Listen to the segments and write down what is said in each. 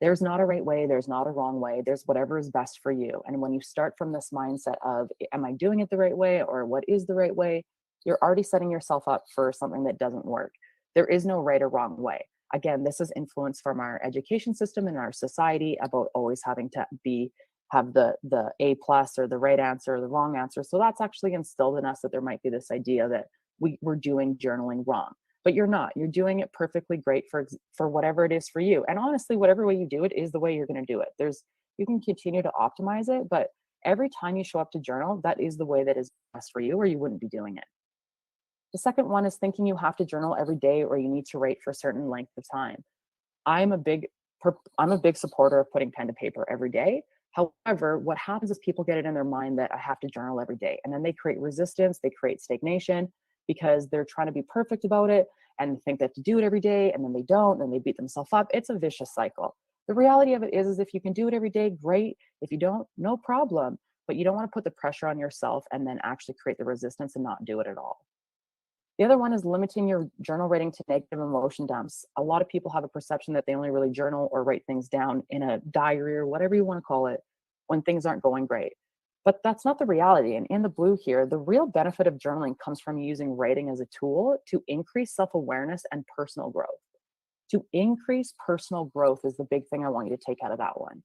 There's not a right way, there's not a wrong way, there's whatever is best for you. And when you start from this mindset of, am I doing it the right way, or what is the right way, you're already setting yourself up for something that doesn't work. There is no right or wrong way. Again, this is influence from our education system and our society about always having to have the A plus or the right answer or the wrong answer. So that's actually instilled in us that there might be this idea that we're doing journaling wrong. But you're not. You're doing it perfectly great for whatever it is for you. And honestly, whatever way you do it is the way you're going to do it. You can continue to optimize it, but every time you show up to journal, that is the way that is best for you, or you wouldn't be doing it. The second one is thinking you have to journal every day or you need to write for a certain length of time. I'm a big supporter of putting pen to paper every day. However, what happens is people get it in their mind that I have to journal every day, and then they create resistance, they create stagnation because they're trying to be perfect about it and think they have to do it every day, and then they don't, and they beat themselves up. It's a vicious cycle. The reality of it is if you can do it every day, great. If you don't, no problem. But you don't want to put the pressure on yourself and then actually create the resistance and not do it at all. The other one is limiting your journal writing to negative emotion dumps. A lot of people have a perception that they only really journal or write things down in a diary or whatever you want to call it when things aren't going great. But that's not the reality. And in the blue here, the real benefit of journaling comes from using writing as a tool to increase self-awareness and personal growth. To increase personal growth is the big thing I want you to take out of that one.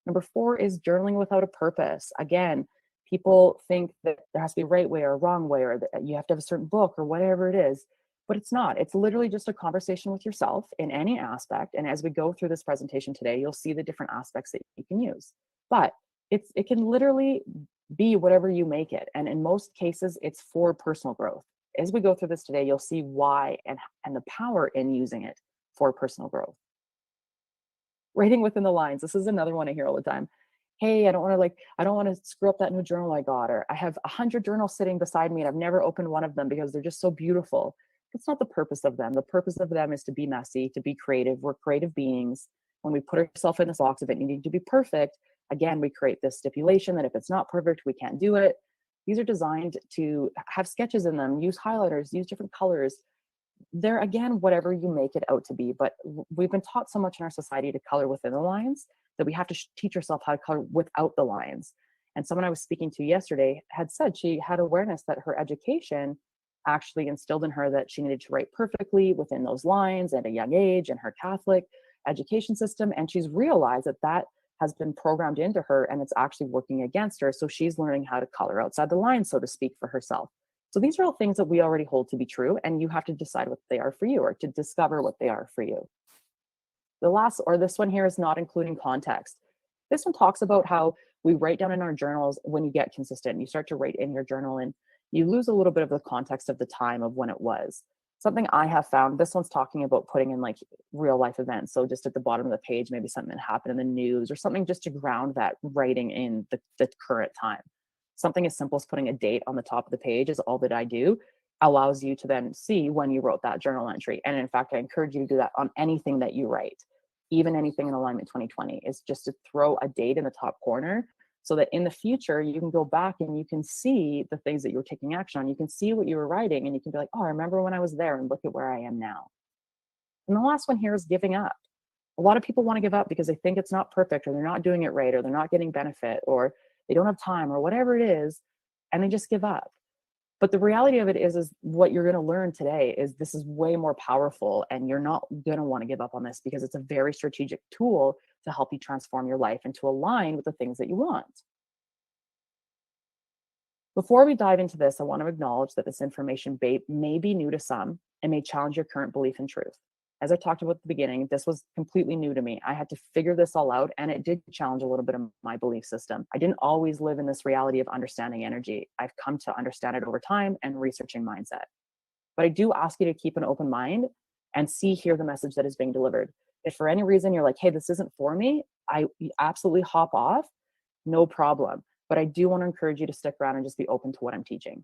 Number 4 is journaling without a purpose. Again, people think that there has to be a right way or a wrong way, or that you have to have a certain book or whatever it is, but it's not. It's literally just a conversation with yourself in any aspect. And as we go through this presentation today, you'll see the different aspects that you can use. But it can literally be whatever you make it. And in most cases, it's for personal growth. As we go through this today, you'll see why and the power in using it for personal growth. Writing within the lines. This is another one I hear all the time. Hey, I don't want to screw up that new journal I got, or I have 100 journals sitting beside me and I've never opened one of them because they're just so beautiful. That's not the purpose of them. The purpose of them is to be messy, to be creative. We're creative beings. When we put ourselves in this box of it needing to be perfect, again, we create this stipulation that if it's not perfect, we can't do it. These are designed to have sketches in them, use highlighters, use different colors. They're, again, whatever you make it out to be. But we've been taught so much in our society to color within the lines that we have to teach yourself how to color without the lines. And someone I was speaking to yesterday had said she had awareness that her education actually instilled in her that she needed to write perfectly within those lines at a young age in her Catholic education system. And she's realized that that has been programmed into her and it's actually working against her. So she's learning how to color outside the lines, so to speak, for herself. So these are all things that we already hold to be true, and you have to decide what they are for you, or to discover what they are for you. This one here is not including context. This one talks about how we write down in our journals when you get consistent. You start to write in your journal and you lose a little bit of the context of the time of when it was. Something I have found, this one's talking about putting in like real life events. So just at the bottom of the page, maybe something that happened in the news or something just to ground that writing in the current time. Something as simple as putting a date on the top of the page is all that I do, allows you to then see when you wrote that journal entry. And in fact, I encourage you to do that on anything that you write, even anything in Alignment 2020, is just to throw a date in the top corner so that in the future you can go back and you can see the things that you were taking action on. You can see what you were writing and you can be like, oh, I remember when I was there and look at where I am now. And the last one here is giving up. A lot of people want to give up because they think it's not perfect, or they're not doing it right, or they're not getting benefit, or they don't have time, or whatever it is, and they just give up. But the reality of it is what you're going to learn today is this is way more powerful, and you're not going to want to give up on this because it's a very strategic tool to help you transform your life and to align with the things that you want. Before we dive into this, I want to acknowledge that this information may be new to some and may challenge your current belief in truth. As I talked about at the beginning, this was completely new to me. I had to figure this all out, and it did challenge a little bit of my belief system. I didn't always live in this reality of understanding energy. I've come to understand it over time and researching mindset. But I do ask you to keep an open mind and hear the message that is being delivered. If for any reason you're like, hey, this isn't for me, I absolutely hop off, no problem. But I do want to encourage you to stick around and just be open to what I'm teaching.